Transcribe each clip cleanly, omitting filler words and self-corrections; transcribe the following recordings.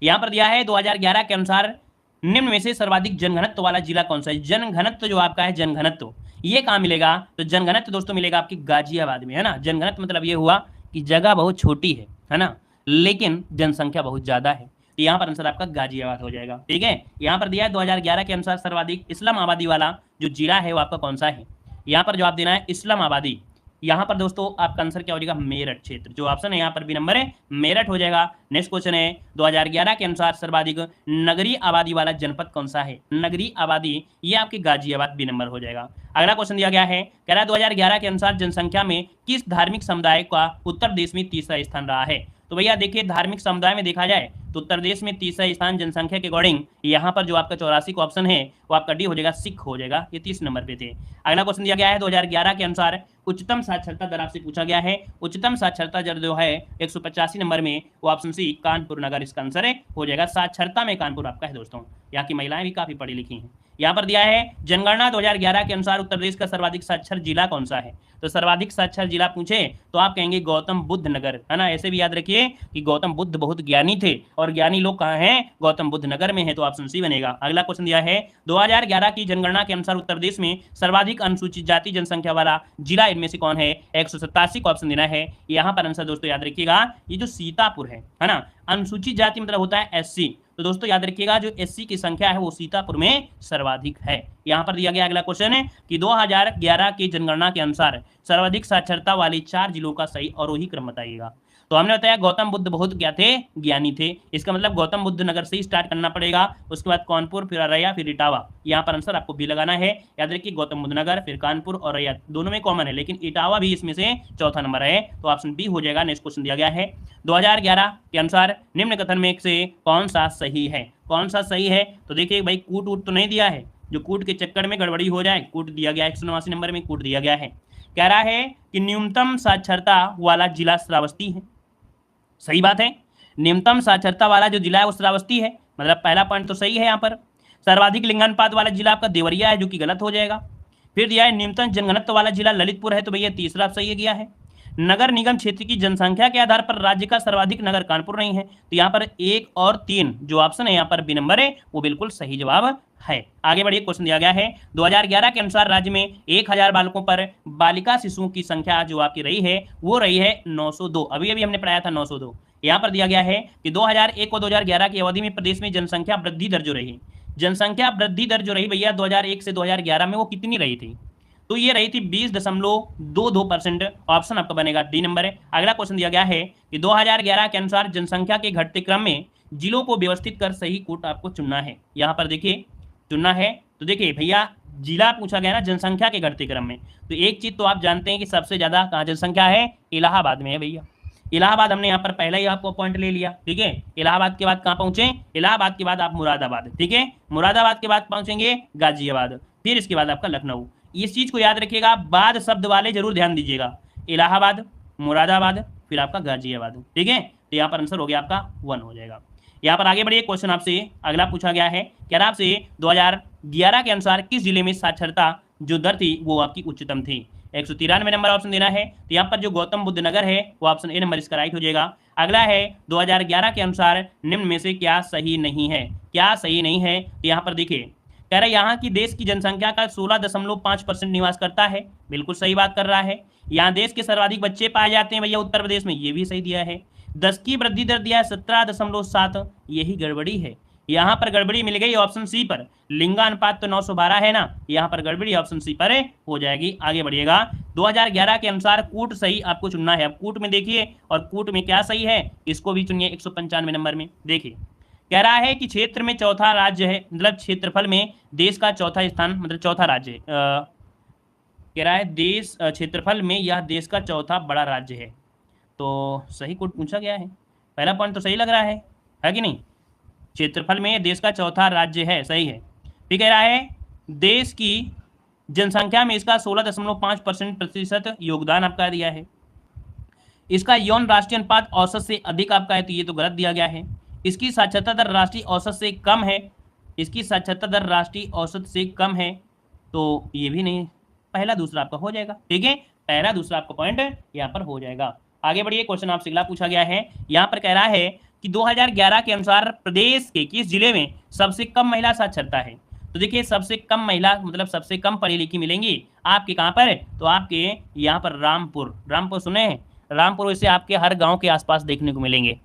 यहाँ पर दिया है 2011 के अनुसार निम्न में से सर्वाधिक जनघनत्व वाला जिला कौन सा है। जनघनत्व जो आपका है, जनघनत्व ये कहाँ मिलेगा, तो जनघनत्व दोस्तों मिलेगा आपकी गाजियाबाद में, है ना। जनघनत्व मतलब ये हुआ कि जगह बहुत छोटी है ना, लेकिन जनसंख्या बहुत ज्यादा है। तो यहाँ पर आंसर आपका गाजियाबाद हो जाएगा। ठीक है, यहाँ पर दिया है 2011 के अनुसार सर्वाधिक इस्लाम आबादी वाला जो जिला है वो आपका कौन सा है। यहाँ पर जवाब देना है इस्लाम आबादी। यहाँ पर दोस्तों आपका आंसर क्या हो जाएगा, मेरठ क्षेत्र। जो ऑप्शन है यहाँ पर बी नंबर है, मेरठ हो जाएगा। नेक्स्ट क्वेश्चन है 2011 के अनुसार सर्वाधिक नगरीय आबादी वाला जनपद कौन सा है। नगरीय आबादी ये आपकी गाजियाबाद, बी नंबर हो जाएगा। अगला क्वेश्चन दिया गया है, कह रहा है 2011 के अनुसार जनसंख्या में किस धार्मिक समुदाय का उत्तर प्रदेश में तीसरा स्थान रहा है। तो भैया देखिए, धार्मिक समुदाय में देखा जाए तो उत्तर प्रदेश में तीसरा स्थान जनसंख्या के अकॉर्डिंग यहाँ पर जो आपका 84 का ऑप्शन है वो आपका डी हो जाएगा, सिख हो जाएगा। ये 30 नंबर पे थे। अगला क्वेश्चन दिया गया है 2011 के अनुसार उच्चतम साक्षरता दर आपसे पूछा गया है। उच्चतम साक्षरता दर जो है 185 नंबर में, वो ऑप्शन सी कानपुर नगर इसका आंसर है हो जाएगा। साक्षरता में कानपुर आपका है दोस्तों। यहाँ की महिलाएं भी काफी पढ़ी लिखी हैं। यहाँ पर दिया है जनगणना 2011 के अनुसार उत्तर प्रदेश का सर्वाधिक साक्षर जिला कौन सा है। तो सर्वाधिक साक्षर जिला पूछे तो आप कहेंगे गौतम बुद्ध नगर, है ना। ऐसे भी याद रखिए कि गौतम बुद्ध बहुत ज्ञानी थे और ज्ञानी लोग कहाँ हैं, गौतम बुद्ध नगर में है, तो ऑप्शन सी बनेगा। अगला क्वेश्चन दिया है 2011 की जनगणना के अनुसार उत्तर प्रदेश में सर्वाधिक अनुसूचित जाति जनसंख्या वाला जिला इनमें से कौन है। 187 का ऑप्शन देना है। यहाँ पर आंसर दोस्तों याद रखिएगा, ये जो सीतापुर है ना। अनुसूचित जाति मतलब होता है एससी, तो दोस्तों याद रखिएगा जो एससी की संख्या है वो सीतापुर में सर्वाधिक है। यहाँ पर दिया गया अगला क्वेश्चन है कि 2011 की जनगणना के अनुसार सर्वाधिक साक्षरता वाले 4 जिलों का सही आरोही क्रम बताइएगा। तो हमने बताया गौतम बुद्ध बहुत क्या थे, ज्ञानी थे। इसका मतलब गौतम बुद्ध नगर से ही स्टार्ट करना पड़ेगा, उसके बाद कानपुर, फिर अररिया, फिर इटावा। यहाँ पर आंसर आपको बी लगाना है। याद रखिए गौतम बुद्ध नगर, फिर कानपुर और अररिया दोनों में कॉमन है, लेकिन इटावा भी इसमें से चौथा नंबर है, तो ऑप्शन बी हो जाएगा। नेक्स्ट क्वेश्चन दिया गया है 2011 के अनुसार निम्न कथन में से कौन सा सही है। कौन सा सही है, तो देखिए भाई कूट वूट तो नहीं दिया है, जो कूट के चक्कर में गड़बड़ी हो जाए। कूट दिया गया 189 नंबर में कूट दिया गया है। कह रहा है कि न्यूनतम साक्षरता वाला जिला श्रावस्ती है। सही बात है, न्यूनतम साक्षरता वाला जो जिला है वो श्रावस्ती है, मतलब पहला पॉइंट तो सही है। यहाँ पर सर्वाधिक लिंगानुपात वाला जिला आपका देवरिया है, जो कि गलत हो जाएगा। फिर दिया है न्यूनतम जनघनत्व वाला जिला ललितपुर है, तो भैया तीसरा सही गया है। नगर निगम क्षेत्र की जनसंख्या के आधार पर राज्य का सर्वाधिक नगर कानपुर नहीं है, तो यहाँ पर 1 और 3 जो ऑप्शन है यहाँ पर बी नंबर है वो बिल्कुल सही जवाब है। आगे बढ़िए, क्वेश्चन दिया गया है 2011 के अनुसार राज्य में 1000 बालकों पर बालिका शिशुओं की संख्या जो आपकी रही है वो रही है 902। अभी अभी हमने पढ़ाया था 902। यहाँ पर दिया गया है कि 2001 और 2011 की अवधि में प्रदेश में जनसंख्या वृद्धि दर जो रही, जनसंख्या वृद्धि दर जो रही भैया 2001 से 2011 में वो कितनी रही थी, तो ये रही थी 20.22%। ऑप्शन आपका बनेगा डी नंबर है। अगला क्वेश्चन दिया गया है कि 2011 के अनुसार जनसंख्या के घटते क्रम में जिलों को व्यवस्थित कर सही कूट आपको चुनना है। यहाँ पर देखिए चुनना है, तो देखिए भैया जिला पूछा गया ना जनसंख्या के घटते क्रम में, तो एक चीज तो आप जानते हैं कि सबसे ज्यादा कहाँ जनसंख्या है, इलाहाबाद में है भैया। इलाहाबाद हमने यहाँ पर पहले ही आपको पॉइंट ले लिया, ठीक है। इलाहाबाद के बाद कहाँ पहुंचे, इलाहाबाद के बाद आप मुरादाबाद, ठीक है। मुरादाबाद के बाद पहुंचेंगे गाजियाबाद, फिर इसके बाद आपका लखनऊ। इस चीज को याद रखिएगा, बाद शब्द वाले जरूर ध्यान दीजिएगा। इलाहाबाद, मुरादाबाद, फिर आपका गाजियाबाद, ठीक है। तो यहाँ पर आंसर हो गया आपका 1 हो जाएगा। यहाँ पर आगे बढ़िए, क्वेश्चन आपसे अगला पूछा गया है, क्या आपसे 2011 के अनुसार किस जिले में साक्षरता जो दर थी वो आपकी उच्चतम थी। 193 नंबर ऑप्शन देना है। तो यहाँ पर जो गौतम बुद्ध नगर है वो ऑप्शन ए नंबर इसका राइट हो जाएगा। अगला है 2011 के अनुसार निम्न में से क्या सही नहीं है। क्या सही नहीं है, तो यहाँ पर देखिए कह रहा है यहाँ की देश की जनसंख्या का 16.5% निवास करता है, बिल्कुल सही बात कर रहा है। यहाँ देश के सर्वाधिक बच्चे पाए जाते हैं भैया उत्तर प्रदेश में, ये भी सही दिया है। 10 की वृद्धि दर दिया है 17.7, यही गड़बड़ी है। यहाँ पर गड़बड़ी मिल गई ऑप्शन सी पर। लिंगानुपात तो 912 है ना, यहाँ पर गड़बड़ी ऑप्शन सी पर हो जाएगी। आगे बढ़िएगा, 2011 के अनुसार कूट सही आपको चुनना है। अब कूट में देखिए, और कूट में क्या सही है इसको भी चुनिए। 195 नंबर में देखिए कह रहा है कि क्षेत्र में चौथा राज्य है, मतलब क्षेत्रफल में देश का चौथा स्थान, मतलब चौथा राज्य है। कह रहा है देश क्षेत्रफल में यह देश का चौथा बड़ा राज्य है, तो सही कूट पूछा गया है। पहला पॉइंट तो सही लग रहा है कि नहीं। क्षेत्रफल में देश का चौथा राज्य है, सही है। फिर कह रहा है देश की जनसंख्या में इसका 16.5% योगदान आपका दिया है। इसका यौन राष्ट्रीय अनुपात औसत से अधिक आपका है, तो ये तो गलत दिया गया है। इसकी साक्षरता दर राष्ट्रीय औसत से कम है, इसकी साक्षरता दर राष्ट्रीय औसत से कम है, तो ये भी नहीं। पहला दूसरा आपका हो जाएगा, ठीक है। पहला दूसरा आपका पॉइंट यहाँ पर हो जाएगा। आगे बढ़िए, क्वेश्चन आपसे अगला पूछा गया है। यहाँ पर कह रहा है कि 2011 के अनुसार प्रदेश के किस जिले में सबसे कम महिला साक्षरता है। तो देखिए सबसे कम महिला मतलब सबसे कम पढ़ी लिखी मिलेंगी आपके कहाँ पर, तो आपके यहाँ पर रामपुर। रामपुर सुने हैं, रामपुर वैसे आपके हर गांव के आसपास देखने को मिलेंगे,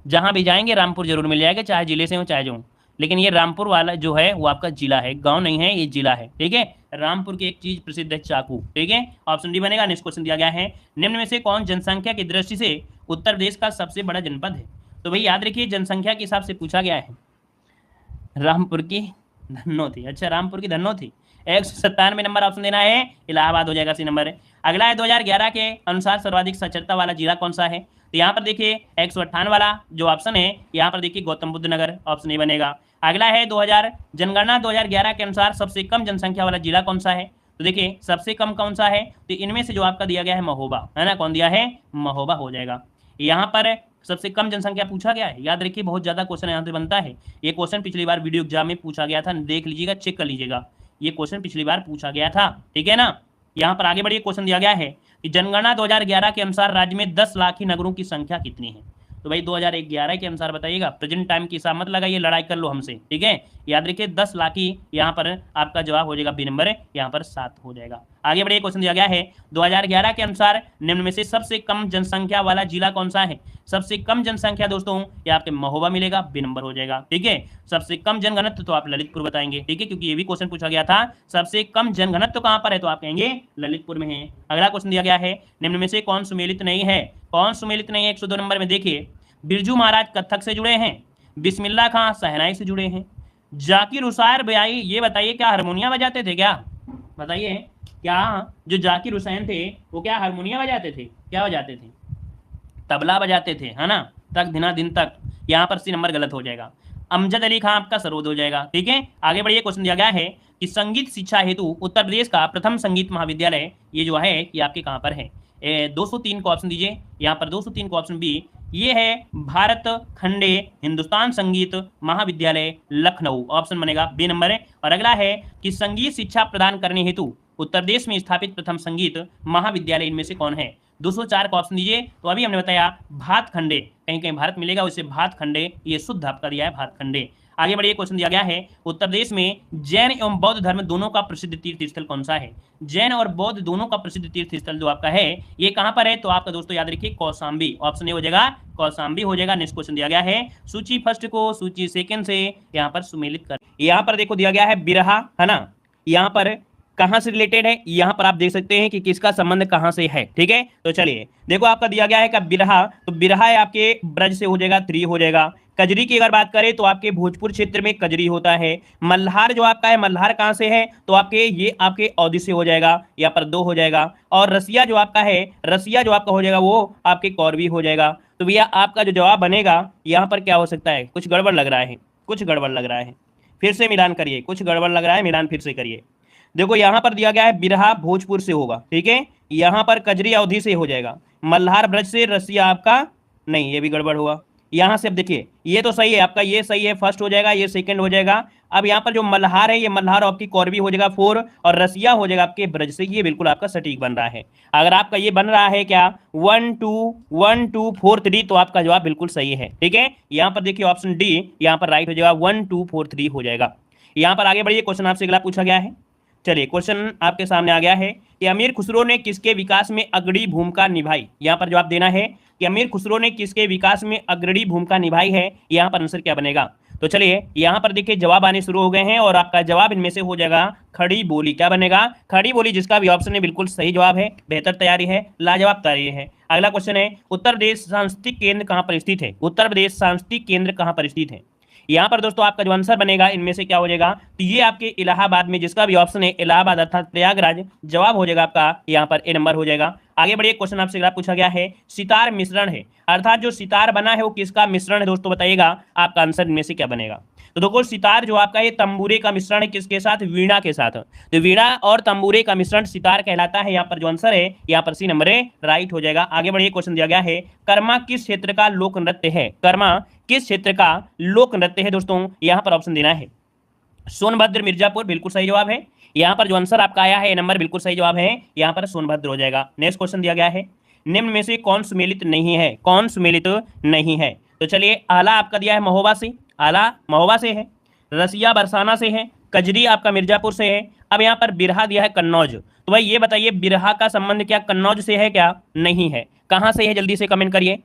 जहां भी जाएंगे रामपुर जरूर मिल जाएगा, चाहे जिले से हो चाहे जो। लेकिन ये रामपुर वाला जो है वो आपका जिला है, गांव नहीं है, ये जिला है। ठीक है, रामपुर की एक चीज प्रसिद्ध है, चाकू। ठीक है, ऑप्शन डी बनेगा। नेक्स्ट क्वेश्चन दिया गया है, निम्न में से कौन जनसंख्या की दृष्टि से उत्तर प्रदेश का सबसे बड़ा जनपद है। तो भाई याद रखिए जनसंख्या के हिसाब से पूछा गया है। रामपुर की धन्नो थी, अच्छा रामपुर की धन्नो थी। 197 नंबर ऑप्शन देना है, इलाहाबाद हो जाएगा सी नंबर। अगला है 2011 के अनुसार सर्वाधिक साक्षरता वाला जिला कौन सा है। तो यहाँ पर देखिए 158 वाला जो ऑप्शन है, यहाँ पर देखिए गौतम बुद्ध नगर, ऑप्शन ए बनेगा। अगला है 2000 जनगणना 2011 के अनुसार सबसे कम जनसंख्या वाला जिला कौन सा है। तो देखिए सबसे कम कौन सा है, तो इनमें से जो आपका दिया गया है महोबा, है ना, कौन दिया है, महोबा हो जाएगा। यहाँ पर सबसे कम जनसंख्या पूछा गया है, याद रखिए बहुत ज्यादा क्वेश्चन यहाँ से बनता है। ये क्वेश्चन पिछली बार वीडियो एग्जाम में पूछा गया था, देख लीजिएगा, चेक कर लीजिएगा, ये क्वेश्चन पिछली बार पूछा गया था। ठीक है ना, यहाँ पर आगे बढ़िए, क्वेश्चन दिया गया है कि जनगणना 2011 के अनुसार राज्य में 10 लाख ही नगरों की संख्या कितनी है। तो भाई 2011 के अनुसार बताइएगा, प्रेजेंट टाइम की हिसाब मत लगाइए, लड़ाई कर लो हमसे। ठीक है, याद रखिए 10 लाख ही यहाँ पर आपका जवाब हो जाएगा, बी नंबर यहाँ पर 7 हो जाएगा। आगे बढ़िए, क्वेश्चन दिया गया है 2011 के अनुसार निम्न में से सबसे कम जनसंख्या वाला जिला कौन सा है। सबसे कम जनसंख्या दोस्तों ये आपके महोबा मिलेगा, बी नंबर हो जाएगा। ठीक है, सबसे कम जनघनत्व तो आप ललितपुर बताएंगे। ठीक है, क्योंकि ये भी क्वेश्चन पूछा गया था, सबसे कम जनघनत्व कहाँ पर है, तो आप कहेंगे ललितपुर में है। अगला क्वेश्चन दिया गया है, निम्न में से कौन सुमेलित नहीं है। कौन सुमेलित नहीं है, 102 नंबर में देखिए, बिरजू महाराज कथक से जुड़े हैं, बिस्मिल्लाह खां शहनाई से जुड़े हैं, जाकिर हुसैन भाई ये बताइए क्या हारमोनिया बजाते थे क्या, बताइए क्या जो जाकिर हुसैन थे वो क्या हारमोनिया बजाते थे, क्या बजाते थे, तबला बजाते थे, है ना, तक दिना दिन तक। यहाँ पर सी नंबर गलत हो जाएगा, अमजद अली खां आपका सरोद हो जाएगा। ठीक है, आगे बढ़िए, क्वेश्चन दिया गया है कि संगीत शिक्षा हेतु उत्तर प्रदेश का प्रथम संगीत महाविद्यालय ये जो है ये आपके कहाँ पर है। 203 को ऑप्शन दीजिए, यहाँ पर 203 को ऑप्शन बी, ये है भारत खंडे हिंदुस्तान संगीत महाविद्यालय लखनऊ, ऑप्शन बनेगा बी नंबर है। और अगला है कि संगीत शिक्षा प्रदान करने हेतु उत्तर प्रदेश में स्थापित प्रथम संगीत महाविद्यालय इनमें से कौन है। 204 का ऑप्शन दीजिए, तो अभी हमने बताया भातखंडे, कहीं कहीं भारत मिलेगा उसे भातखंडे, ये शुद्ध आपका दिया है भातखंडे। आगे बढ़िए, क्वेश्चन दिया गया है उत्तर प्रदेश में जैन एवं बौद्ध धर्म दोनों का प्रसिद्ध तीर्थ स्थल कौन सा है। जैन और बौद्ध दोनों का प्रसिद्ध तीर्थ स्थल जो आपका है ये कहां पर है, तो आपका दोस्तों याद रखिए कौशाम्बी, ऑप्शन ए हो जाएगा, कौशाम्बी हो जाएगा। नेक्स्ट क्वेश्चन दिया गया है सूची फर्स्ट को सूची सेकंड से यहाँ पर सुमेलित कर। यहाँ पर देखो दिया गया है बिरहा, है ना, यहाँ पर कहां से रिलेटेड है, यहां पर आप देख सकते हैं कि किसका संबंध कहां से है। ठीक है, तो चलिए देखो आपका दिया गया है कि बिरहा, तो बिरहा है आपके ब्रज से हो जाएगा, 3 हो जाएगा। कजरी की अगर बात करें तो आपके भोजपुर क्षेत्र में कजरी होता है। मल्हार जो आपका है, मल्हार कहां से है, तो आपके ये आपके औदी से हो जाएगा, यहाँ पर 2 हो जाएगा। और रसिया जो आपका है, रसिया जो आपका हो जाएगा वो आपके कौरवी हो जाएगा। तो भैया आपका जो जवाब बनेगा यहाँ पर क्या हो सकता है, कुछ गड़बड़ लग रहा है, कुछ गड़बड़ लग रहा है, फिर से मिलान करिए, कुछ गड़बड़ लग रहा है, मिलान फिर से करिए। देखो यहाँ पर दिया गया है बिरहा भोजपुर से होगा, ठीक है, यहाँ पर कजरी अवधि से हो जाएगा, मल्हार ब्रज से, रसिया आपका नहीं, ये भी गड़बड़ हुआ। यहाँ से अब देखिए ये तो सही है आपका, ये सही है, फर्स्ट हो जाएगा, ये सेकंड हो जाएगा। अब यहाँ पर जो मल्हार है, ये मल्हार आपकी कौरवी हो जाएगा 4, और रसिया हो जाएगा आपके ब्रज से, ये बिल्कुल आपका सटीक बन रहा है। अगर आपका ये बन रहा है क्या 1 2 1 2 4 3, तो आपका जवाब बिल्कुल सही है। ठीक है, यहाँ पर देखिए ऑप्शन डी यहाँ पर राइट हो जाएगा, 1 2 4 3 हो जाएगा। यहाँ पर आगे बढ़िए, क्वेश्चन आपसे अगला पूछा गया है। चलिए क्वेश्चन आपके सामने आ गया है कि अमीर खुसरो ने किसके विकास में अग्रणी भूमिका निभाई। यहाँ पर जवाब देना है कि अमीर खुसरो ने किसके विकास में अग्रणी भूमिका निभाई है, यहाँ पर आंसर क्या बनेगा। तो चलिए यहाँ पर देखिए जवाब आने शुरू हो गए हैं, और आपका जवाब इनमें से हो जाएगा खड़ी बोली। क्या बनेगा, खड़ी बोली, जिसका भी ऑप्शन है बिल्कुल सही जवाब है, बेहतर तैयारी है, लाजवाब तैयारी है। अगला क्वेश्चन है उत्तर प्रदेश सांस्कृतिक केंद्र कहाँ पर स्थित है। उत्तर प्रदेश सांस्कृतिक केंद्र कहाँ पर स्थित है। यहाँ पर दोस्तों आपका जो आंसर बनेगा इनमें से क्या हो जाएगा, तो ये आपके इलाहाबाद में, जिसका भी ऑप्शन है इलाहाबाद अर्थात प्रयागराज, जवाब हो जाएगा आपका यहाँ पर ए नंबर हो जाएगा। आगे बढ़िए, क्वेश्चन आपसे अगला पूछा गया है सितार मिश्रण है, अर्थात जो सितार बना है वो किसका मिश्रण है दोस्तों, बताइएगा आपका आंसर इनमें से क्या बनेगा। तो देखो सितार जो आपका ये तंबूरे का मिश्रण है, किसके साथ, वीणा के साथ, तो वीणा और तंबूरे का मिश्रण सितार कहलाता है। यहाँ पर जो आंसर है यहाँ पर सी नंबर राइट हो जाएगा। आगे बढ़िए, क्वेश्चन दिया गया है कर्मा किस क्षेत्र का लोक नृत्य है। कर्मा किस क्षेत्र का लोक नृत्य है दोस्तों, यहाँ पर ऑप्शन देना है सोनभद्र मिर्जापुर, बिल्कुल सही जवाब है। यहाँ पर जो आंसर आपका आया है नंबर बिल्कुल सही जवाब है, यहाँ पर सोनभद्र हो जाएगा। नेक्स्ट क्वेश्चन दिया गया है निम्न में से कौन सुमेलित नहीं है, कौन सुमेलित नहीं है। तो चलिए, आला आपका दिया है महोबा से, आला महोबा से है, रसिया बरसाना से है, कजरी आपका मिर्जापुर से है। अब यहाँ पर बिरहा दिया है कन्नौज। तो भाई ये बताइए, बिरहा का संबंध क्या कन्नौज से है क्या? नहीं है। कहाँ से है? जल्दी से कमेंट करिए।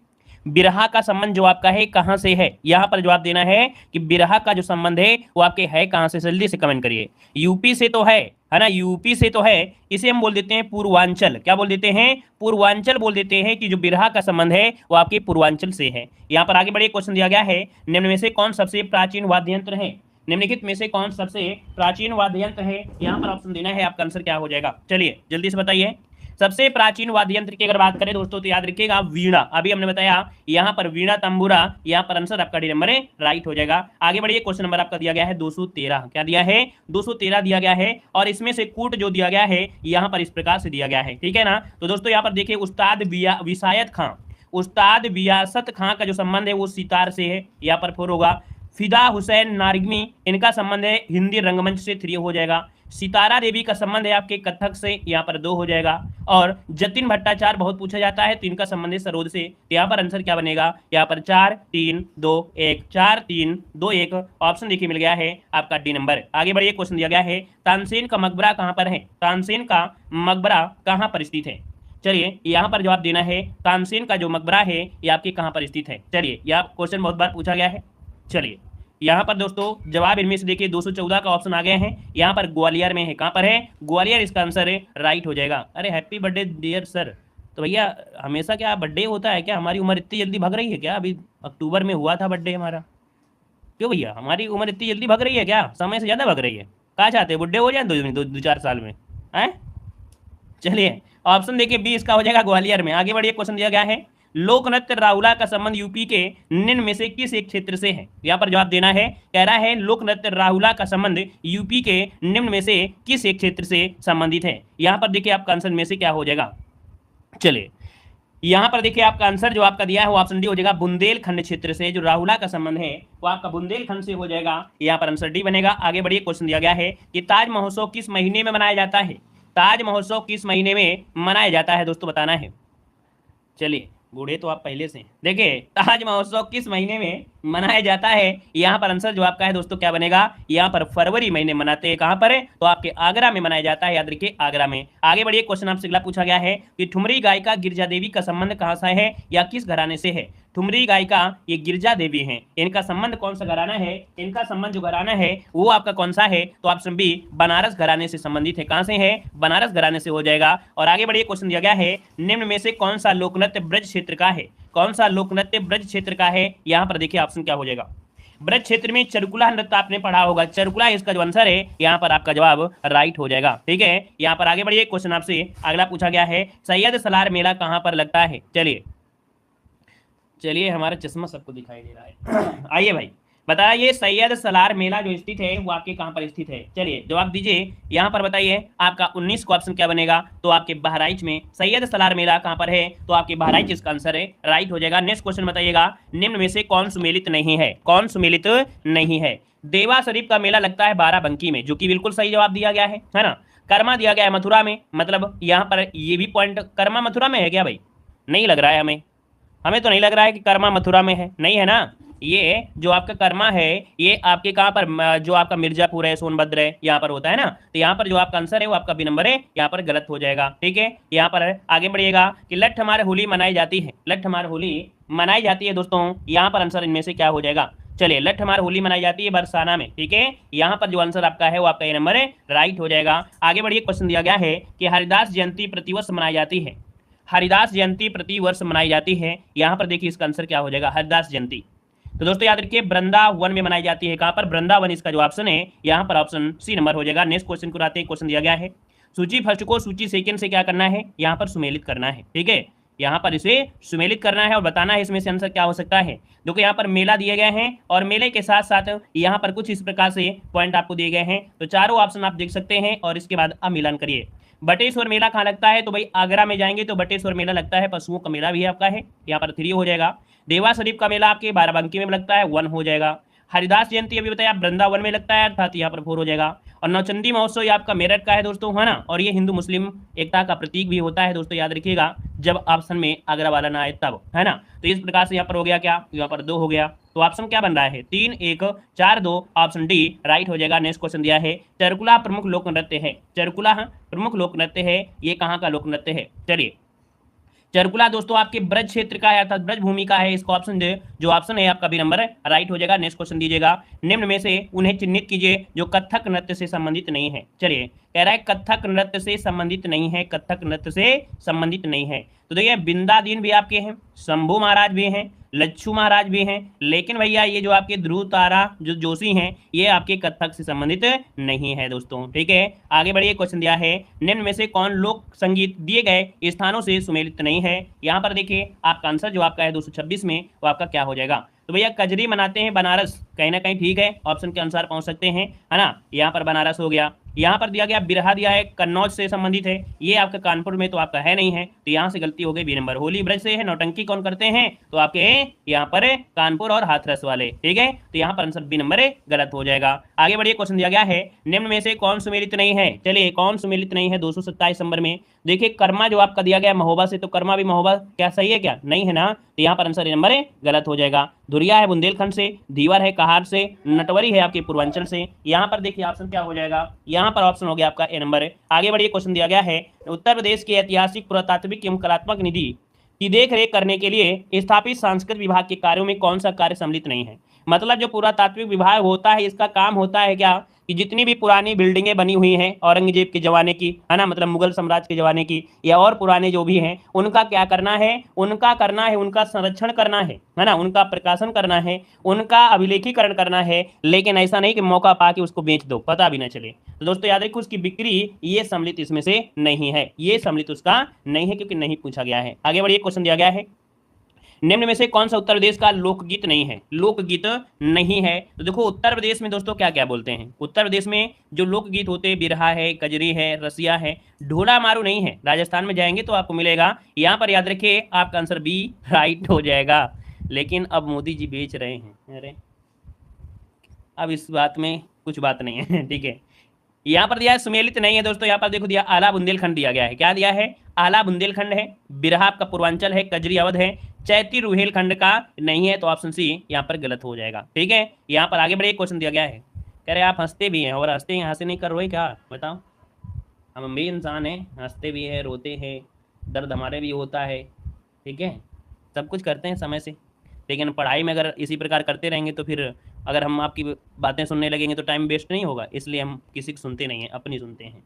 बिरहा का संबंध जो आपका है कहां से है? यहां पर जवाब देना है कि बिरहा का जो संबंध है वो आपके है कहां से। जल्दी से कमेंट करिए। यूपी से तो है ना, यूपी से तो है। इसे हम बोल देते हैं पूर्वांचल। क्या बोल देते हैं? पूर्वांचल बोल देते हैं कि जो बिरहा का संबंध है वो आपके पूर्वांचल से है। यहां पर आगे बढ़िए, क्वेश्चन दिया गया है, निम्न में से कौन सबसे प्राचीन वाद्य यंत्र है? निम्नलिखित में से कौन सबसे प्राचीन वाद्य यंत्र है? यहां पर ऑप्शन देना है, आपका आंसर क्या हो जाएगा? चलिए जल्दी से बताइए। सबसे प्राचीन वाद्य यंत्र की अगर बात करें दोस्तों तो याद रखिएगा वीणा। अभी हमने बताया यहाँ पर वीणा तंबूरा, यहाँ पर आंसर आपका डी नंबर है, राइट हो जाएगा। आगे बढ़िए, क्वेश्चन नंबर आपका दिया गया है 213। क्या दिया है? 213 दिया गया है। और इसमें से कूट जो दिया गया है यहाँ पर इस प्रकार से दिया गया है, ठीक है ना। तो दोस्तों यहाँ पर देखिए, उस्ताद विसायत खां, उस्ताद वियासत खां का जो संबंध है वो सितार से है, यहाँ पर 4 होगा। फिदा हुसैन नारगमी, इनका संबंध है हिंदी रंगमंच से, 3 हो जाएगा। सितारा देवी का संबंध है आपके कथक से, यहाँ पर 2 हो जाएगा। और जतिन भट्टाचार्य बहुत पूछा जाता है तो इनका संबंध है सरोद से, तो यहाँ पर आंसर क्या बनेगा? यहाँ पर 4 3 2 1, 4 3 2 1 ऑप्शन देखिए मिल गया है आपका डी नंबर। आगे बढ़िए, क्वेश्चन दिया गया है, तानसेन का मकबरा कहाँ पर है? तानसेन का मकबरा कहाँ पर स्थित है? चलिए यहाँ पर जवाब देना है, तानसेन का जो मकबरा है ये आपके कहाँ पर स्थित है। चलिए, यह क्वेश्चन बहुत बार पूछा गया है। चलिए यहाँ पर दोस्तों जवाब इनमें से देखिए 214 का ऑप्शन आ गए हैं, यहाँ पर ग्वालियर में है। कहाँ पर है? ग्वालियर इसका आंसर है, राइट हो जाएगा। अरे हैप्पी बर्थडे डियर सर। तो भैया हमेशा क्या बर्थडे होता है क्या? हमारी उम्र इतनी जल्दी भाग रही है क्या? अभी अक्टूबर में हुआ था बर्थडे हमारा। क्यों भैया, हमारी उम्र इतनी जल्दी भाग रही है क्या? समय से ज़्यादा भाग रही है। कहाँ चाहते हैं बुढ़े हो जाए 2-4 साल में? हैं? चलिए ऑप्शन देखिए बी इसका हो जाएगा, ग्वालियर में। आगे बढ़िए, क्वेश्चन दिया गया है, लोक नृत्य राहुला का संबंध यूपी के निम्न में से किस एक क्षेत्र से है? यहाँ पर जवाब देना है, कह रहा है लोक नृत्य राहुला का संबंध यूपी के निम्न में से किस एक क्षेत्र से संबंधित है। यहाँ पर देखिए आपका आंसर में से क्या हो जाएगा। चलिए यहाँ पर देखिए आपका आंसर जो आपका दिया है वो ऑप्शन डी हो जाएगा, बुंदेलखंड क्षेत्र से। जो राहुला का संबंध है वो आपका बुंदेलखंड से हो जाएगा, यहाँ पर आंसर डी बनेगा। आगे बढ़िए, क्वेश्चन दिया गया है कि ताज महोत्सव किस महीने में मनाया जाता है? ताज महोत्सव किस महीने में मनाया जाता है दोस्तों, बताना है। चलिए, बूढ़े तो आप पहले से। देखिए ताज महोत्सव किस महीने में मनाया जाता है? यहाँ पर आंसर जो आपका है दोस्तों क्या बनेगा? यहाँ पर फरवरी महीने मनाते हैं। कहाँ पर है? तो आपके आगरा में मनाया जाता है, याद रखिए आगरा में। आगे बढ़िए, क्वेश्चन आपसे अगला पूछा गया है कि ठुमरी गायिका गिरजा देवी का संबंध कहाँ से है या किस घराने से है? ठुमरी गायिका ये गिरजा देवी हैं, इनका संबंध कौन सा घराना है? इनका संबंध जो घराना है वो आपका कौन सा है? तो ऑप्शन बी बनारस घराने से संबंधित है। कहां से है? बनारस घराने से हो जाएगा। और आगे बढ़िए, क्वेश्चन दिया गया है, निम्न में से कौन सा लोकनृत्य ब्रज क्षेत्र का है? कौन सा लोकनृत्य ब्रज क्षेत्र का है? यहाँ पर देखिए ऑप्शन क्या हो जाएगा। ब्रज क्षेत्र में चरकुला नृत्य आपने पढ़ा होगा, चरकुला इसका जो आंसर है, यहाँ पर आपका जवाब राइट हो जाएगा, ठीक है। यहाँ पर आगे बढ़िए, क्वेश्चन आपसे अगला पूछा गया है, सैयद सलार मेला कहाँ पर लगता है? चलिए हमारा चश्मा सबको दिखाई दे रहा है। आइए भाई बताइए, सैयद सलार मेला जो स्थित है वो आपके कहाँ पर स्थित है? चलिए जवाब दीजिए, यहाँ पर बताइए आपका 19 का ऑप्शन क्या बनेगा? तो आपके बहराइच में सैयद सलार मेला कहाँ पर है? तो आपके बहराइच इसका आंसर है, राइट हो जाएगा। नेक्स्ट क्वेश्चन बताइएगा, निम्न में से कौन सुमेलित नहीं है? कौन सुमेलित नहीं है? देवा शरीफ का मेला लगता है बाराबंकी में, जो कि बिल्कुल सही जवाब दिया गया है ना। कर्मा दिया गया है मथुरा में, मतलब यहाँ पर ये भी पॉइंट, कर्मा मथुरा में है क्या भाई? नहीं लग रहा है हमें तो नहीं लग रहा है कि कर्मा मथुरा में है, नहीं है ना। ये जो आपका कर्मा है ये आपके कहाँ पर, जो आपका मिर्जापुर है, सोनभद्र है, यहाँ पर होता है ना। तो यहाँ पर जो आपका आंसर है वो आपका बी नंबर है, यहाँ पर गलत हो जाएगा, ठीक है। यहाँ पर आगे बढ़िएगा कि लठ हमारे होली मनाई जाती है, लठ हमारे होली मनाई जाती है दोस्तों, यहाँ पर आंसर इनमें से क्या हो जाएगा? चलिए, लठ हमारे होली मनाई जाती है बरसाना में, ठीक है। यहाँ पर जो आंसर आपका है वो आपका ये नंबर है, राइट हो जाएगा। आगे बढ़िए, क्वेश्चन दिया गया है कि हरिदास जयंती प्रतिवर्ष मनाई जाती है, हरिदास जयंती प्रति वर्ष मनाई जाती है। यहाँ पर देखिए इसका आंसर क्या हो जाएगा, हरिदास जयंती। तो दोस्तों याद रखिए वृंदावन में मनाई जाती है। कहाँ पर? वृंदावन इसका जो ऑप्शन है, यहाँ पर ऑप्शन सी नंबर हो जाएगा। नेक्स्ट क्वेश्चन को आते हैं। क्वेश्चन दिया गया है, सूची फर्स्ट को सूची सेकंड से क्या करना है? यहाँ पर सुमेलित करना है, ठीक है। यहाँ पर इसे सुमेलित करना है और बताना है इसमें से आंसर क्या हो सकता है। देखो यहाँ पर मेला दिए गए हैं और मेले के साथ साथ यहाँ पर कुछ इस प्रकार से पॉइंट आपको दिए गए हैं। तो चारों ऑप्शन आप देख सकते हैं और इसके बाद अब मिलान करिए। बटेश्वर मेला कहाँ लगता है? तो भाई आगरा में जाएंगे तो बटेश्वर मेला लगता है, पशुओं का मेला भी है आपका है, यहाँ पर 3 हो जाएगा। देवा शरीफ का मेला आपके बाराबंकी में लगता है, 1 हो जाएगा। हरिदास जयंती अभी बताया वृंदावन में लगता है, अर्थात यहाँ पर 4 हो जाएगा। और नौचंदी महोत्सव ये आपका मेरठ का है दोस्तों, है ना, और ये हिंदू मुस्लिम एकता का प्रतीक भी होता है दोस्तों, याद रखिएगा, जब ऑप्शन में आगरा वाला ना आए तब, है ना। तो इस प्रकार से यहाँ पर हो गया क्या, यहाँ पर 2 हो गया। तो ऑप्शन क्या बन रहा है, 3 1 4 2, ऑप्शन डी राइट हो जाएगा। नेक्स्ट क्वेश्चन दिया है, चरकुला प्रमुख लोक नृत्य है। चरकुला प्रमुख लोक नृत्य है, ये कहाँ का लोक नृत्य है। चलिए, चरकुला दोस्तों आपके ब्रज क्षेत्र का है, अर्थात ब्रज भूमि का है। इसका ऑप्शन जो ऑप्शन है आपका बी नंबर राइट हो जाएगा। नेक्स्ट क्वेश्चन दीजिएगा, निम्न में से उन्हें चिन्हित कीजिए जो कथक नृत्य से संबंधित नहीं है। चलिए, कह रहा है कथक नृत्य से संबंधित नहीं है, कथक नृत्य से संबंधित नहीं है। तो देखिए बिंदादीन भी आपके हैं, शंभू महाराज भी हैं, लच्छू महाराज भी हैं, लेकिन भैया ये जो आपके ध्रुव तारा जो जोशी हैं ये आपके कथक से संबंधित नहीं है दोस्तों। ठीक है, आगे बढ़िए। क्वेश्चन दिया है, निम्न में से कौन लोक संगीत दिए गए स्थानों से सुमेलित नहीं है। यहाँ पर देखिए आपका आंसर जो आपका है 226 में वो आपका क्या हो जाएगा। तो भैया कजरी मनाते हैं बनारस, कहीं ना कहीं ठीक है, ऑप्शन के अनुसार पहुंच सकते हैं, है ना। यहाँ पर बनारस हो गया। यहाँ पर दिया गया बिरहा दिया है कन्नौज से संबंधित है, ये आपका कानपुर में तो आपका है नहीं है, तो यहाँ से गलती हो गई बी नंबर। होली ब्रज से है, नौटंकी कौन करते हैं, तो आपके यहाँ पर कानपुर और हाथरस वाले। ठीक है, तो यहाँ पर आंसर बी नंबर गलत हो जाएगा। आगे बढ़िए। क्वेश्चन दिया गया है, निम्न में से कौन सुमेलित नहीं है। चलिए, कौन सुमेलित नहीं है 227 नंबर में। देखिए कर्मा जो आपका दिया गया महोबा से, तो कर्मा भी महोबा क्या सही है क्या, नहीं है ना, तो यहाँ पर आंसर ए नंबर गलत हो जाएगा। धुरिया है बुंदेलखंड से, धीवर है कहार से, नटवरी है आपके पूर्वांचल से। यहाँ पर देखिए ऑप्शन क्या हो जाएगा, यहाँ पर ऑप्शन हो गया आपका ए नंबर। आगे बढ़िए। क्वेश्चन दिया गया है, उत्तर प्रदेश के ऐतिहासिक पुरातात्विक एवं कलात्मक निधि की देखरेख करने के लिए स्थापित सांस्कृतिक विभाग के कार्यों में कौन सा कार्य सम्मिलित नहीं है। मतलब जो पुरातात्विक विभाग होता है इसका काम होता है क्या, कि जितनी भी पुरानी बिल्डिंगें बनी हुई हैं औरंगजेब के जमाने की, है ना, मतलब मुगल साम्राज्य के जमाने की, या और पुराने जो भी हैं उनका क्या करना है, उनका संरक्षण करना है ना, उनका प्रकाशन करना है, उनका अभिलेखीकरण करना है। लेकिन ऐसा नहीं कि मौका पा के उसको बेच दो, पता भी ना चले। तो दोस्तों याद रखिए उसकी बिक्री ये सम्मिलित इसमें से नहीं है, ये सम्मिलित उसका नहीं है, क्योंकि नहीं पूछा गया है। आगे बढ़िए। क्वेश्चन दिया गया है, निम्न में से कौन सा उत्तर प्रदेश का लोकगीत नहीं है। लोकगीत नहीं है, तो देखो उत्तर प्रदेश में दोस्तों क्या क्या बोलते हैं। उत्तर प्रदेश में जो लोकगीत होते हैं बिरहा है, कजरी है, रसिया है, ढोला मारू नहीं है। राजस्थान में जाएंगे तो आपको मिलेगा। यहाँ पर याद रखिए आपका आंसर बी राइट हो जाएगा। लेकिन अब मोदी जी बेच रहे हैं, अरे अब इस बात में कुछ बात नहीं है। ठीक है, यहाँ पर दिया है सुमेलित नहीं है दोस्तों। यहाँ पर देखो दिया आला बुंदेलखंड दिया गया है, क्या दिया है, आला बुंदेलखंड है, बिरहा आपका पूर्वांचल है, कजरी अवध है, चैती रुहेलखंड का नहीं है, तो ऑप्शन सी यहाँ पर गलत हो जाएगा। ठीक है, यहाँ पर आगे बढ़े। क्वेश्चन दिया गया है, कह रहे आप हंसते भी हैं और हंसते हैं, हंसे नहीं कर रहे क्या, बताओ। हम भी इंसान हैं, हंसते भी हैं, रोते हैं, दर्द हमारे भी होता है, ठीक है, सब कुछ करते हैं समय से। लेकिन पढ़ाई में अगर इसी प्रकार करते रहेंगे तो फिर अगर हम आपकी बातें सुनने लगेंगे तो टाइम वेस्ट नहीं होगा, इसलिए हम किसी की सुनते नहीं हैं, अपनी सुनते हैं।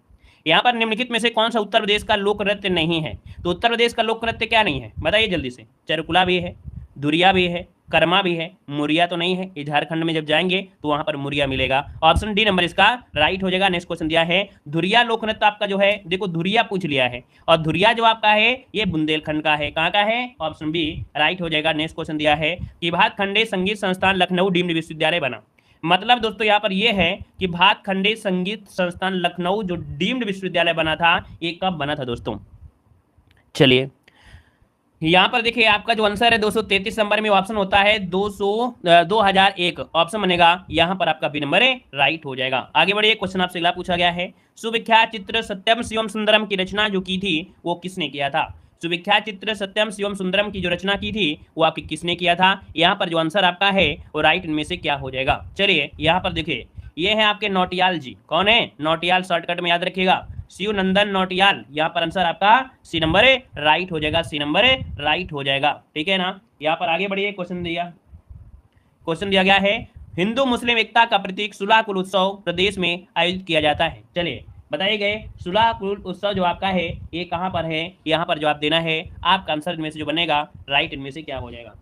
यहाँ पर निम्नलिखित में से कौन सा उत्तर प्रदेश का लोक नृत्य नहीं है। तो उत्तर प्रदेश का लोक नृत्य क्या नहीं है, बताइए जल्दी से। चरकुला भी है, धुरिया भी है, कर्मा भी है, मुरिया तो नहीं है। ये झारखंड में जब जाएंगे तो वहां पर मुरिया मिलेगा। ऑप्शन डी नंबर इसका राइट हो जाएगा। नेक्स्ट क्वेश्चन दिया है, धुरिया लोक नृत्य आपका जो है, देखो धुरिया पूछ लिया है, और धुरिया जो आपका है ये बुंदेलखंड का है। कहाँ का है, ऑप्शन बी राइट हो जाएगा। नेक्स्ट क्वेश्चन दिया है कि भातखंडे संगीत संस्थान लखनऊ डीम्ड विश्वविद्यालय बना। मतलब दोस्तों यहाँ पर यह है कि भातखंडे संगीत संस्थान लखनऊ जो डीम्ड विश्वविद्यालय बना था, ये कब बना था दोस्तों। चलिए यहाँ पर देखिए आपका जो आंसर है 233 नंबर में ऑप्शन होता है 2001 ऑप्शन बनेगा। यहाँ पर आपका बी नंबर राइट हो जाएगा। आगे बढ़िए। क्वेश्चन आपसे अगला पूछा गया है, सुविख्यात चित्र सत्यम शिवम सुंदरम की रचना जो की थी वो किसने किया था। सुविख्यात चित्र सत्यम शिवम सुंदरम की जो रचना की थी वो आपकी किसने किया था। यहाँ पर जो आंसर आपका है वो राइट इनमें से क्या हो जाएगा। चलिए यहाँ पर देखिए ये है आपके नौटियाल जी। कौन है, नौटियाल, शॉर्टकट में याद रखिएगा शिव नंदन नौटियाल। यहाँ पर आंसर आपका सी नंबर राइट हो जाएगा, सी नंबर राइट हो जाएगा। ठीक है ना। यहाँ पर आगे बढ़िए। क्वेश्चन दिया गया है, हिंदू मुस्लिम एकता का प्रतीक सुलह कुल उत्सव प्रदेश में आयोजित किया जाता है। चलिए बताइए गए सुलह कुल उत्सव जो आपका है ये कहाँ पर है। यहाँ पर जवाब देना है। आपका आंसर इनमें से जो बनेगा राइट इनमें से क्या हो जाएगा।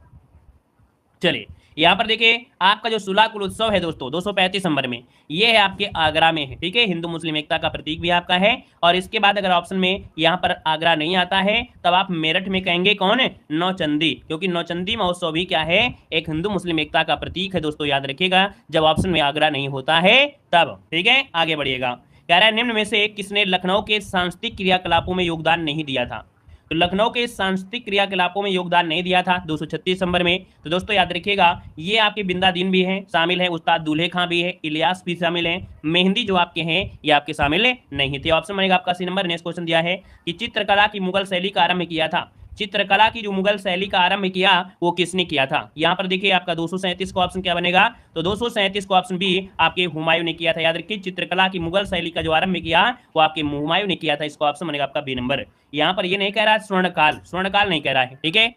चलिए यहाँ पर देखिए आपका जो सुलह कुल उत्सव है दोस्तों 235 नंबर में, ये है आपके आगरा में है। ठीक है, हिंदू मुस्लिम एकता का प्रतीक भी आपका है। और इसके बाद अगर ऑप्शन में यहाँ पर आगरा नहीं आता है तब आप मेरठ में कहेंगे कौन है, नौचंदी, क्योंकि नौचंदी महोत्सव भी क्या है, एक हिंदू मुस्लिम एकता का प्रतीक है दोस्तों, याद रखिएगा जब ऑप्शन में आगरा नहीं होता है तब। ठीक है, आगे बढ़िएगा। कह रहा है निम्न में से किसने लखनऊ के सांस्कृतिक क्रियाकलापों में योगदान नहीं दिया था। तो लखनऊ के सांस्कृतिक क्रियाकलापों में योगदान नहीं दिया था 236 नंबर में। तो दोस्तों याद रखिएगा ये आपके बिंदादीन भी हैं, शामिल हैं, उस्ताद दूल्हे खां भी है, इलियास भी शामिल हैं, मेहंदी जो आपके हैं ये आपके शामिल नहीं थे। ऑप्शन बनेगा आपका सी नंबर। नेक्स्ट क्वेश्चन दिया है कि चित्रकला की मुगल शैली का आरंभ किया था। चित्रकला की जो मुगल शैली का आरंभ किया वो किसने किया था? यहाँ पर देखिए आपका 237 का ऑप्शन क्या बनेगा? तो 237 का ऑप्शन बी आपके हुमायूं ने किया था। याद रखिए चित्रकला की मुगल शैली का जो आरंभ किया वो आपके हुमायूं ने किया था। इसका ऑप्शन बनेगा आपका बी नंबर। यहाँ पर ये नहीं कह रहा है स्वर्णकाल, स्वर्णकाल नहीं कह रहा है, ठीक है।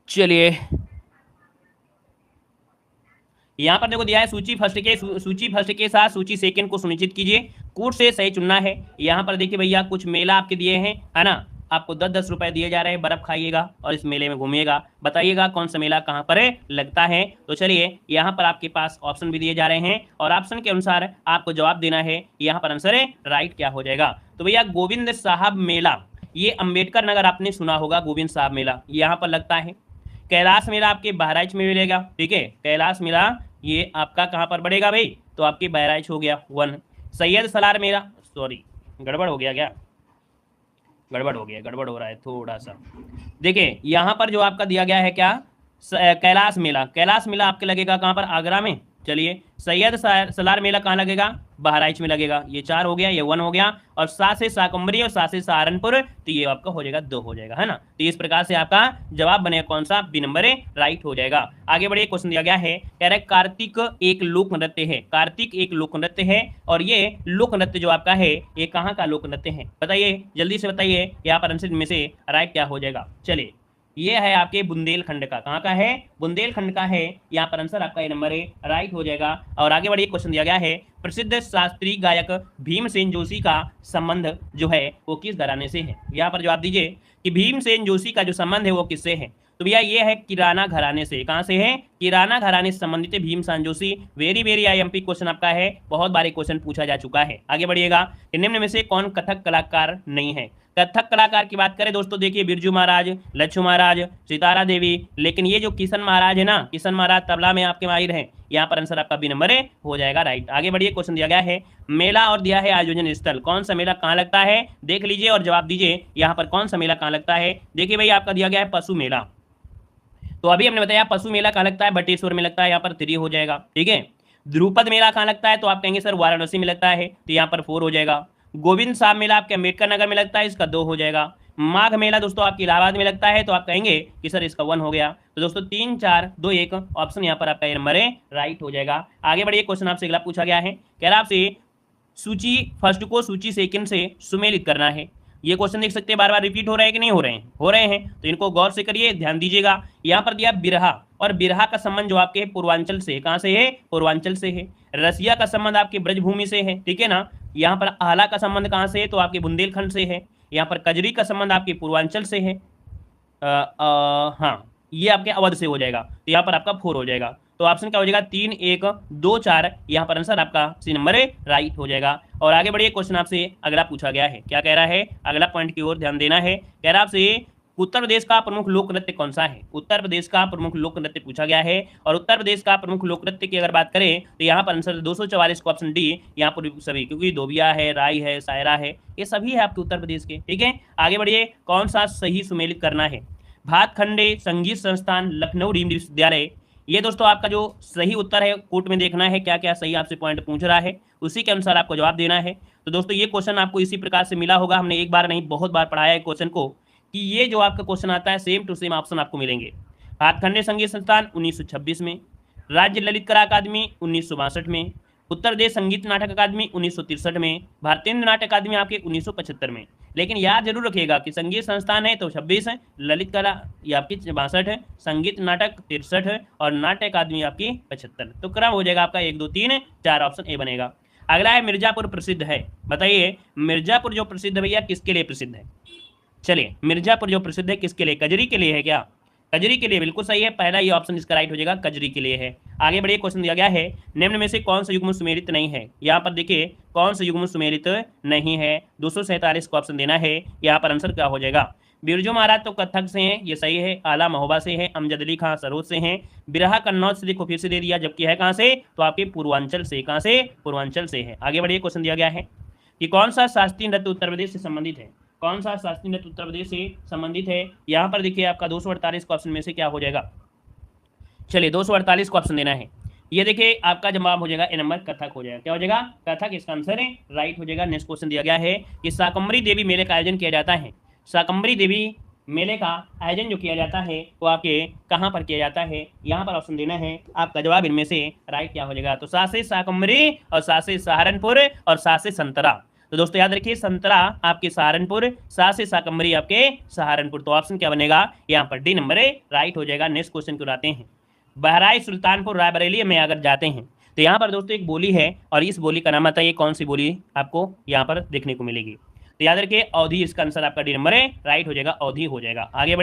चलिए यहाँ पर देखो दिया है सूची फर्स्ट के साथ सूची सेकंड को सुनिश्चित कीजिए, कूट से सही चुनना है। यहाँ पर देखिए भैया कुछ मेला आपके दिए हैं, है ना, आपको 10-10 रुपए दिए जा रहे हैं, बर्फ खाइएगा और इस मेले में घूमिएगा, बताइएगा कौन सा मेला कहाँ पर लगता है। तो चलिए यहाँ पर आपके पास ऑप्शन भी दिए जा रहे हैं और ऑप्शन के अनुसार आपको जवाब देना है। यहाँ पर आंसर है राइट क्या हो जाएगा? तो भैया गोविंद साहब मेला, ये अंबेडकर नगर आपने सुना होगा, गोविंद साहब मेला यहाँ पर लगता है। कैलाश मेला आपके बहराइच में मिलेगा, ठीक है, कैलाश मेला ये आपका कहाँ पर बढ़ेगा भाई? तो आपके बहराइच हो गया 1। सैयद सलार मेला, सॉरी गड़बड़ हो गया, क्या गड़बड़ हो रहा है थोड़ा सा। देखिए यहाँ पर जो आपका दिया गया है क्या, कैलाश मेला, कैलाश मेला आपके लगेगा कहाँ पर? आगरा में। चलिए सैयद सलार मेला कहाँ लगेगा? बहराइच में लगेगा। ये 4 हो गया, ये 1 हो गया, और 7 से शाकंभरी और 7 से सहारनपुर, तो ये आपका हो जाएगा 2 हो जाएगा, है ना। तो इस प्रकार से आपका जवाब बनेगा कौन सा? बी नंबर राइट हो जाएगा। आगे बढ़िए, क्वेश्चन दिया गया है, कह रहे कार्तिक एक लोक नृत्य है। कार्तिक एक लोक नृत्य है और ये लोक नृत्य जो आपका है ये कहाँ का लोक नृत्य है? बताइए जल्दी से बताइए, यहाँ पर आंसर में से राइट क्या हो जाएगा? चलिए ये है आपके बुंदेलखंड का, कहाँ का है? बुंदेलखंड का है। यहाँ पर आंसर आपका ये नंबर राइट हो जाएगा। और आगे बढ़िए, क्वेश्चन दिया गया है, प्रसिद्ध शास्त्रीय गायक भीमसेन जोशी का संबंध जो है वो किस घराने से है? यहाँ पर जवाब दीजिए कि भीमसेन जोशी का जो संबंध है वो किससे है? तो भैया ये है किराना घराने से। कहाँ से है? किराना घराने से संबंधित है Bhimsen Joshi. Very very IMP question आपका है, बहुत बार क्वेश्चन पूछा जा चुका है। आगे बढ़िएगा, निम्न में से कौन कथक कलाकार नहीं है? कथक कलाकार की बात करें दोस्तों, देखिए बिरजू महाराज, लच्छू महाराज, सितारा देवी, लेकिन ये जो किशन महाराज है ना, किशन महाराज तबला में आपके माहिर हैं। यहाँ पर आंसर आपका बी नंबर हो जाएगा राइट। आगे बढ़िए, क्वेश्चन दिया गया है, मेला और दिया है आयोजन स्थल, कौन सा मेला कहाँ लगता है? देख लीजिए और जवाब दीजिए, यहाँ पर कौन सा मेला कहाँ लगता है? देखिए भाई आपका दिया गया है पशु मेला, तो अभी हमने बताया पशु मेला कहाँ लगता है? बटेश्वर में लगता है, यहाँ पर 3 हो जाएगा, ठीक है। ध्रुपद मेला कहाँ लगता है? तो आप कहेंगे सर वाराणसी में लगता है, तो यहाँ पर 4 हो जाएगा। गोविंद साहब मेला आपके अम्बेडकर नगर में लगता है, इसका 2 हो जाएगा। माघ मेला दोस्तों आपकी इलाहाबाद में लगता है, तो आप कहेंगे कि सर इसका 1 हो गया। तो दोस्तों 3, 4, 2, 1 ऑप्शन यहाँ पर आपका ये नंबर राइट हो जाएगा। आगे बढ़िए, क्वेश्चन आपसे अगला पूछा गया है, कह रहा आपसे सूची फर्स्ट को सूची सेकंड से सुमेलित करना है। ये क्वेश्चन देख सकते हैं बार बार रिपीट हो रहे हैं कि नहीं हो रहे हैं? हो रहे हैं, तो इनको गौर से करिए, ध्यान दीजिएगा। यहाँ पर दिया बिरहा, और बिरहा का संबंध जो आपके पूर्वांचल से, कहाँ से है? पूर्वांचल से है। रसिया का संबंध आपके ब्रजभूमि से है, ठीक है ना। यहाँ पर आला का संबंध कहाँ से है? तो आपके बुंदेलखंड से है। यहाँ पर कजरी का संबंध आपके पूर्वांचल से है, हाँ ये आपके अवध से हो जाएगा, तो यहाँ पर आपका 4 हो जाएगा। तो ऑप्शन क्या हो जाएगा? 3, 1, 2, 4, यहाँ पर आंसर आपका सी नंबर राइट हो जाएगा। और आगे बढ़िए, क्वेश्चन आपसे अगला पूछा गया है, क्या कह रहा है? अगला पॉइंट की ओर ध्यान देना है। कह रहा आपसे उत्तर प्रदेश का प्रमुख लोक नृत्य कौन सा है? उत्तर प्रदेश का प्रमुख लोक नृत्य पूछा गया है। और उत्तर प्रदेश का प्रमुख लोक नृत्य की अगर बात करें तो यहाँ पर आंसर 244 को ऑप्शन डी, यहाँ पर सभी, क्योंकि धोबिया है, राई है, सायरा है, ये सभी है आपके उत्तर प्रदेश के, ठीक है। आगे बढ़िए, कौन सा सही सुमेलित करना है? भातखंडे संगीत संस्थान लखनऊ डीम्ड विश्वविद्यालय, ये दोस्तों आपका जो सही उत्तर है, कोर्ट में देखना है क्या क्या सही आपसे पॉइंट पूछ रहा है, उसी के अनुसार आपको जवाब देना है। तो दोस्तों ये क्वेश्चन आपको इसी प्रकार से मिला होगा, हमने एक बार नहीं बहुत बार पढ़ाया है क्वेश्चन को, कि ये जो आपका क्वेश्चन आता है सेम टू सेम ऑप्शन आपको मिलेंगे। भातखंडे संगीत संस्थान 1926 में, राज्य ललित कला अकादमी 1962 में, उत्तर प्रदेश संगीत नाटक अकादमी 1963 में, भारतीय नाटक अकादमी आपके 1975 में। लेकिन याद जरूर रखिएगा कि संगीत संस्थान है तो 26 है, ललित कला ये आपकी 62 है, संगीत नाटक 63 है, और नाट्य अकादमी आपकी 75। तो क्रम हो जाएगा आपका 1, 2, 3, 4 ऑप्शन ए बनेगा। अगला है मिर्जापुर प्रसिद्ध है, बताइए मिर्जापुर जो प्रसिद्ध है भैया किसके लिए प्रसिद्ध है? चलिए मिर्जापुर जो प्रसिद्ध है किसके लिए? कजरी के लिए है क्या? कजरी के लिए बिल्कुल सही है, पहला ये ऑप्शन इसका राइट हो जाएगा, कजरी के लिए है। आगे बढ़िए, क्वेश्चन दिया गया है, निम्न में से कौन सा युग्म सुमेलित नहीं है? यहाँ पर देखिए कौन सा युग्म सुमेलित नहीं है, 247 को ऑप्शन देना है। यहाँ पर आंसर क्या हो जाएगा? बिरजू महाराज तो कथक से हैं, ये सही है, आला महोबा से है, अमजद अली खां सरोद से हैं, बिरहा कन्नौज से देखो फिर से दे दिया, जबकि है कहाँ से? तो आपके पूर्वांचल से, कहाँ से? पूर्वांचल से है। आगे बढ़िए, क्वेश्चन दिया गया है कि कौन सा शास्त्रीय नृत्य उत्तर प्रदेश से संबंधित है? कौन सा शासकीय नृत्य उत्तर प्रदेश से संबंधित है? यहाँ पर देखिए आपका 248 ऑप्शन में से क्या हो जाएगा, चलिए 248 को ऑप्शन देना है। ये देखिए आपका जवाब हो जाएगा ए नंबर, कथक हो जाएगा। क्या हो जाएगा? कथक इसका आंसर है, राइट हो जाएगा। नेक्स्ट क्वेश्चन दिया गया है कि शाकंभरी देवी मेले का आयोजन किया जाता है। शाकंभरी देवी मेले का आयोजन जो किया जाता है वो आपके कहाँ पर किया जाता है? यहाँ पर ऑप्शन देना है। आपका जवाब इनमें से राइट क्या हो जाएगा? तो सासे शाकंभरी और सासे सहारनपुर और सासे संतरा। तो दोस्तों याद रखिए, संतरा आपके सहारनपुर, सासे शाकंभरी आपके सहारनपुर। तो ऑप्शन क्या बनेगा? यहाँ पर डी नंबर राइट हो जाएगा। नेक्स्ट क्वेश्चन को आते हैं। बहराइच, सुल्तानपुर, रायबरेली में अगर जाते हैं तो यहाँ पर दोस्तों एक बोली है और इस बोली का नाम आता है, ये कौन सी बोली आपको यहाँ पर देखने को मिलेगी? तो याद रखिए अवधी इसका आंसर आपका डी नंबर है, राइट हो जाएगा, अवधी हो जाएगा। आगे बढ़िए।